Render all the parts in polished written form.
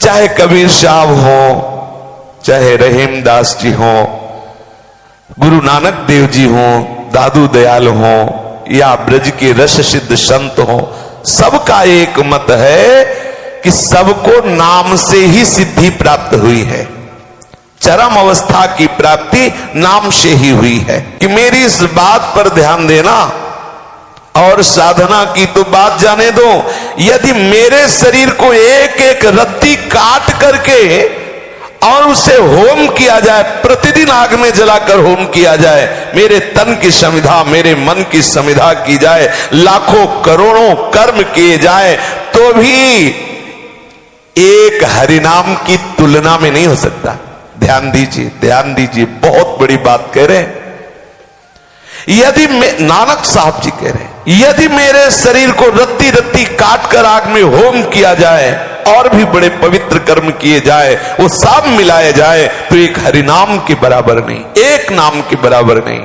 चाहे कबीर साहब हो, चाहे रहीमदास जी हो, गुरु नानक देव जी हो, दादू दयाल हो, या ब्रज के रस सिद्ध संत हो, सबका एक मत है कि सबको नाम से ही सिद्धि प्राप्त हुई है। चरम अवस्था की प्राप्ति नाम से ही हुई है। कि मेरी इस बात पर ध्यान देना, और साधना की तो बात जाने दो। यदि मेरे शरीर को एक एक रत्ती काट करके और उसे होम किया जाए, प्रतिदिन आग में जलाकर होम किया जाए, मेरे तन की समिधा, मेरे मन की समिधा की जाए, लाखों करोड़ों कर्म किए जाए, तो भी एक हरिनाम की तुलना में नहीं हो सकता। ध्यान दीजिए, ध्यान दीजिए, बहुत बड़ी बात कह रहे हैं। यदि नानक साहब जी कह रहे हैं, यदि मेरे शरीर को रत्ती रत्ती काट कर आग में होम किया जाए और भी बड़े पवित्र कर्म किए जाए, वो सब मिलाए जाए, तो एक हरिनाम के बराबर नहीं, एक नाम के बराबर नहीं।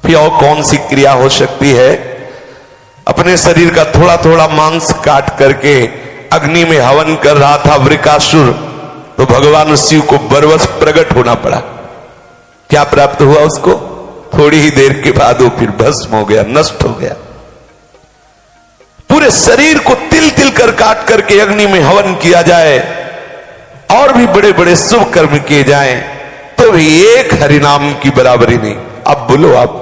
फिर और कौन सी क्रिया हो सकती है? अपने शरीर का थोड़ा थोड़ा मांस काट करके अग्नि में हवन कर रहा था वृकासुर, तो भगवान शिव को बरवस प्रकट होना पड़ा। क्या प्राप्त हुआ उसको? थोड़ी ही देर के बाद वो फिर भस्म हो गया, नष्ट हो गया। पूरे शरीर को तिल तिल कर काट करके अग्नि में हवन किया जाए और भी बड़े बड़े शुभ कर्म किए जाएं, तो भी एक हरिनाम की बराबरी नहीं। अब बोलो, आप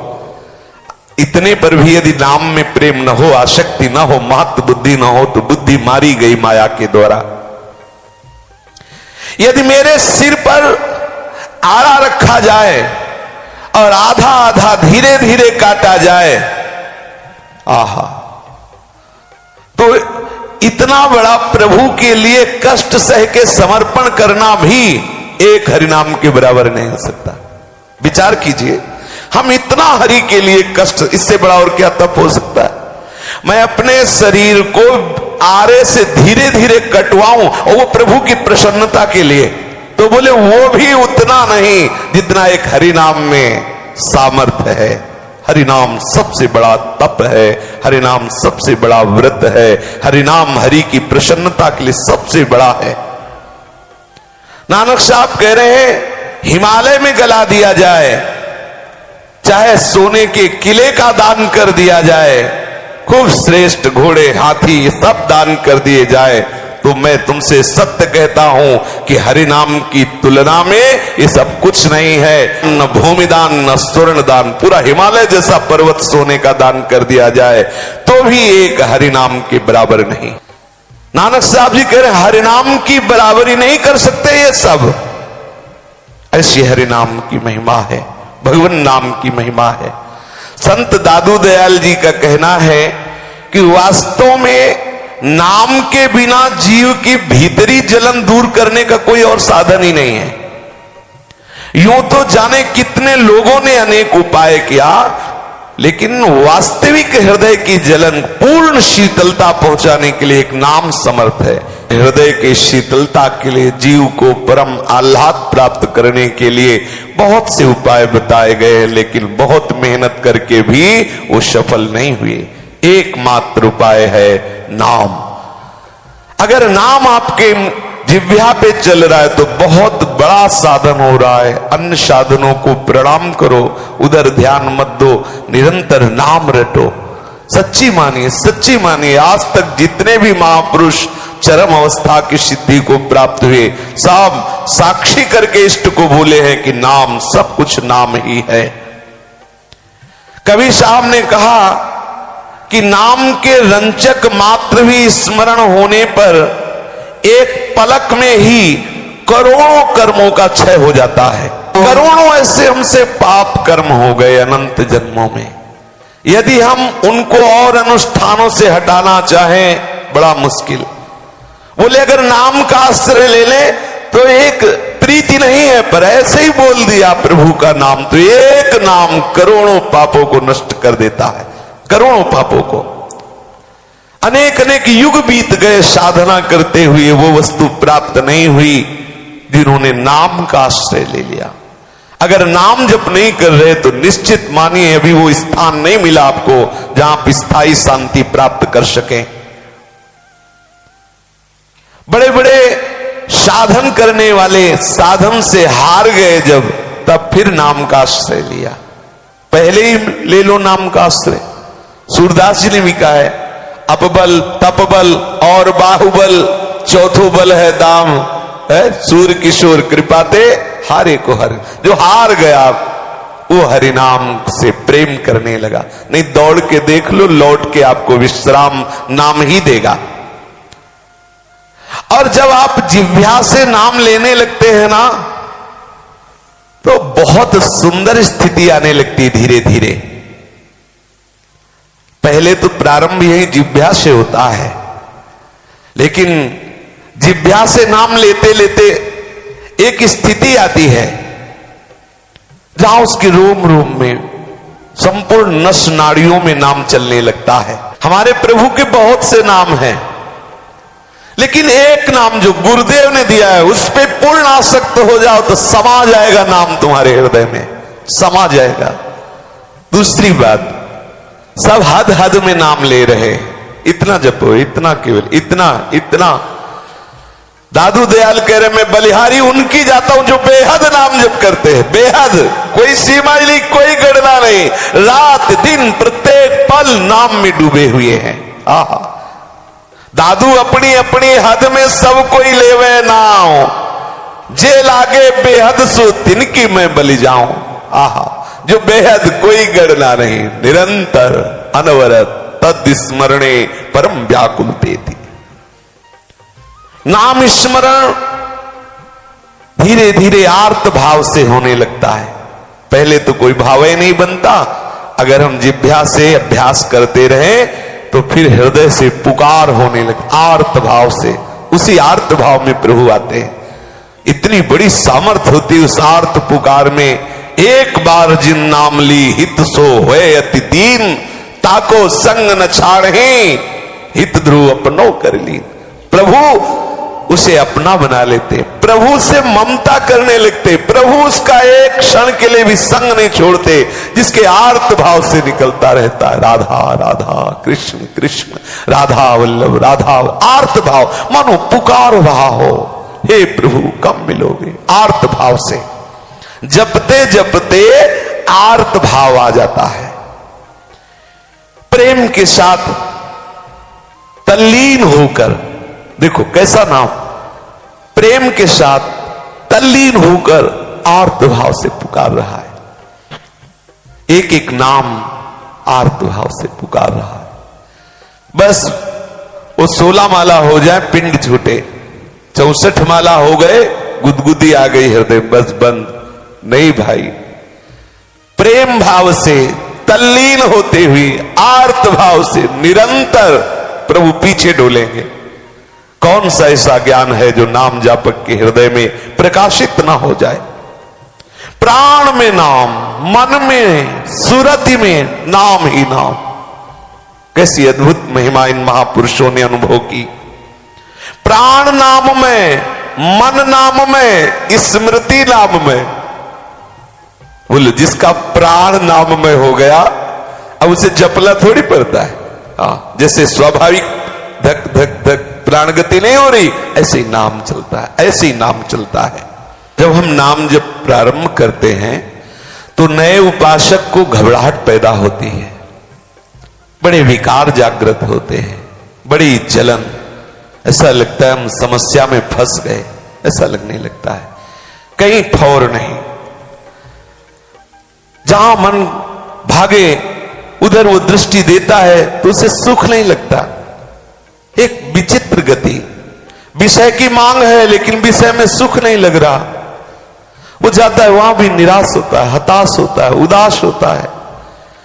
इतने पर भी यदि नाम में प्रेम न हो, आसक्ति न हो, महत्व बुद्धि न हो, तो बुद्धि मारी गई माया के द्वारा। यदि मेरे सिर पर आड़ा रखा जाए और आधा आधा धीरे धीरे काटा जाए, आहा, तो इतना बड़ा प्रभु के लिए कष्ट सह के समर्पण करना भी एक हरिनाम के बराबर नहीं हो सकता। विचार कीजिए, हम इतना हरि के लिए कष्ट, इससे बड़ा और क्या तप हो सकता है? मैं अपने शरीर को आरे से धीरे धीरे कटवाऊं और वो प्रभु की प्रसन्नता के लिए, तो बोले वो भी उतना नहीं जितना एक हरिनाम में सामर्थ्य है। हरिनाम सबसे बड़ा तप है, हरिनाम सबसे बड़ा व्रत है, हरिनाम हरि की प्रसन्नता के लिए सबसे बड़ा है। नानक साहब कह रहे हैं, हिमालय में गला दिया जाए, चाहे सोने के किले का दान कर दिया जाए, खूब श्रेष्ठ घोड़े, हाथी, सब दान कर दिए जाए, तो मैं तुमसे सत्य कहता हूं कि हरिनाम की तुलना में ये सब कुछ नहीं है। न भूमि दान, न स्वर्ण दान, पूरा हिमालय जैसा पर्वत सोने का दान कर दिया जाए, तो भी एक हरिनाम के बराबर नहीं। नानक साहब जी कह रहे हैं, हरिनाम की बराबरी नहीं कर सकते ये सब। ऐसी हरिनाम की महिमा है, भगवान नाम की महिमा है। संत दादू दयाल जी का कहना है कि वास्तव में नाम के बिना जीव की भीतरी जलन दूर करने का कोई और साधन ही नहीं है। यूं तो जाने कितने लोगों ने अनेक उपाय किया, लेकिन वास्तविक हृदय की जलन, पूर्ण शीतलता पहुंचाने के लिए एक नाम समर्थ है। हृदय की शीतलता के लिए, जीव को परम आह्लाद प्राप्त करने के लिए बहुत से उपाय बताए गए हैं, लेकिन बहुत मेहनत करके भी वो सफल नहीं हुए। एकमात्र उपाय है नाम। अगर नाम आपके जिह्वा पे चल रहा है तो बहुत बड़ा साधन हो रहा है। अन्य साधनों को प्रणाम करो, उधर ध्यान मत दो, निरंतर नाम रटो। सच्ची मानिए, सच्ची मानिए, आज तक जितने भी महापुरुष चरम अवस्था की सिद्धि को प्राप्त हुए, सब साक्षी करके इष्ट को बोले हैं कि नाम, सब कुछ नाम ही है। कबीर साहब ने कहा कि नाम के रंचक मात्र भी स्मरण होने पर एक पलक में ही करोड़ों कर्मों का क्षय हो जाता है। करोड़ों ऐसे हमसे पाप कर्म हो गए अनंत जन्मों में। यदि हम उनको और अनुष्ठानों से हटाना चाहें, बड़ा मुश्किल। बोले अगर नाम का आश्रय ले ले तो एक प्रीति नहीं है, पर ऐसे ही बोल दिया प्रभु का नाम, तो एक नाम करोड़ों पापों को नष्ट कर देता है, करोड़ों पापों को। अनेक अनेक युग बीत गए साधना करते हुए, वो वस्तु प्राप्त नहीं हुई जिन्होंने नाम का आश्रय ले लिया। अगर नाम जप नहीं कर रहे तो निश्चित मानिए अभी वो स्थान नहीं मिला आपको जहां आप स्थायी शांति प्राप्त कर सकें। बड़े बड़े साधन करने वाले साधन से हार गए जब, तब फिर नाम का आश्रय लिया। पहले ही ले लो नाम का आश्रय। सूरदास जी ने भी कहा है, अपबल तपबल और बाहुबल, चौथो बल है दाम है सूर किशोर कृपाते हारे को हर। जो हार गया वो हरिनाम से प्रेम करने लगा। नहीं दौड़ के देख लो, लौट के आपको विश्राम नाम ही देगा। और जब आप जिह्वा से नाम लेने लगते हैं ना, तो बहुत सुंदर स्थिति आने लगती है धीरे धीरे। पहले तो प्रारंभ यही जिह्वा से होता है, लेकिन जिह्वा से नाम लेते लेते एक स्थिति आती है जहां उसके रोम रोम में, संपूर्ण नस नाड़ियों में नाम चलने लगता है। हमारे प्रभु के बहुत से नाम हैं, लेकिन एक नाम जो गुरुदेव ने दिया है उस पे पूर्ण आसक्त हो जाओ तो समा जाएगा नाम तुम्हारे हृदय में, समा जाएगा। दूसरी बात, सब हद हद में नाम ले रहे, इतना जपो, इतना केवल, इतना इतना। दादू दयाल कह रहे मैं बलिहारी उनकी जाता हूं जो बेहद नाम जप करते हैं, बेहद, कोई सीमा नहीं, कोई गणना नहीं, रात दिन प्रत्येक पल नाम में डूबे हुए हैं। आहा, दादू अपनी अपनी हद में सब कोई लेवे नाम, जे लागे बेहद सो तिनकी मैं बलि जाऊं। आहा, जो बेहद कोई गणना नहीं, निरंतर अनवरत तद स्मरणे परम व्याकुल तेति। नाम स्मरण धीरे धीरे आर्त भाव से होने लगता है। पहले तो कोई भाव ही नहीं बनता। अगर हम जिह्वा से अभ्यास करते रहे तो फिर हृदय से पुकार होने लगे, आर्त भाव से। उसी आर्त भाव में प्रभु आते हैं। इतनी बड़ी सामर्थ्य होती है उस आर्त पुकार में। एक बार जिन नाम ली हित सो होए अति दीन, ताको संग न छाड़े हित ध्रुव अपनो कर ली। प्रभु उसे अपना बना लेते, प्रभु से ममता करने लगते, प्रभु उसका एक क्षण के लिए भी संग नहीं छोड़ते, जिसके आर्त भाव से निकलता रहता है राधा राधा कृष्ण कृष्ण राधा वल्लभ राधा। आर्त भाव मानो पुकार रहा हो, हे प्रभु कब मिलोगे। आर्त भाव से जपते जपते आर्त भाव आ जाता है। प्रेम के साथ तल्लीन होकर, देखो कैसा नाम, प्रेम के साथ तल्लीन होकर आर्त भाव से पुकार रहा है। एक एक नाम आर्त भाव से पुकार रहा है। बस वो 16 माला हो जाए पिंड छूटे, 64 माला हो गए गुदगुदी आ गई हृदय, बस बंद नहीं भाई। प्रेम भाव से तल्लीन होते हुए आर्त भाव से निरंतर प्रभु पीछे डोलेंगे। कौन सा ऐसा ज्ञान है जो नाम जापक के हृदय में प्रकाशित ना हो जाए। प्राण में नाम, मन में सुरति में नाम ही नाम। कैसी अद्भुत महिमा इन महापुरुषों ने अनुभव की। प्राण नाम में, मन नाम में, स्मृति नाम में। बोलो जिसका प्राण नाम में हो गया अब उसे जपला थोड़ी पड़ता है। हाँ, जैसे स्वाभाविक धक धक धक प्राण गति नहीं हो रही, ऐसे ही नाम चलता है, ऐसे ही नाम चलता है। जब हम नाम जब प्रारंभ करते हैं तो नए उपासक को घबराहट पैदा होती है, बड़े विकार जागृत होते हैं, बड़ी जलन, ऐसा लगता है हम समस्या में फंस गए, ऐसा लगने लगता है। कहीं ठौर नहीं, जहां मन भागे उधर वो दृष्टि देता है तो उसे सुख नहीं लगता। एक विचित्र गति, विषय की मांग है लेकिन विषय में सुख नहीं लग रहा। वो जाता है वहां भी निराश होता है, हताश होता है, उदास होता है।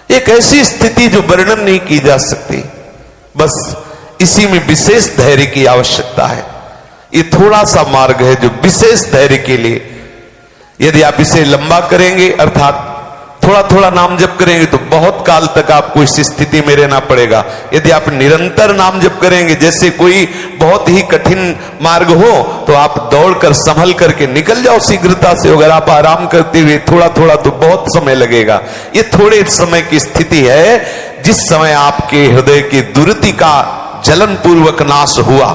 एक ऐसी स्थिति जो वर्णन नहीं की जा सकती। बस इसी में विशेष धैर्य की आवश्यकता है। ये थोड़ा सा मार्ग है जो विशेष धैर्य के लिए, यदि आप इसे लंबा करेंगे अर्थात थोड़ा थोड़ा नाम जप करेंगे तो बहुत काल तक आपको इस स्थिति में रहना पड़ेगा। यदि आप निरंतर नाम जप करेंगे, जैसे कोई बहुत ही कठिन मार्ग हो तो आप दौड़कर संभल करके निकल जाओ शीघ्रता से। अगर आप आराम करते हुए थोड़ा थोड़ा तो बहुत समय लगेगा। ये थोड़े समय की स्थिति है, जिस समय आपके हृदय की दुर्गति का जलन पूर्वक नाश हुआ,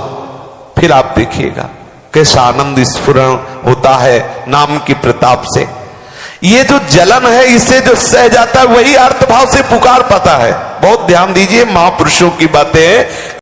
फिर आप देखिएगा कैसा आनंद स्फुरण होता है नाम की प्रताप से। ये जो जलन है इसे जो सह जाता है वही अर्थभाव से पुकार पाता है। बहुत ध्यान दीजिए, महापुरुषों की बातें हैं।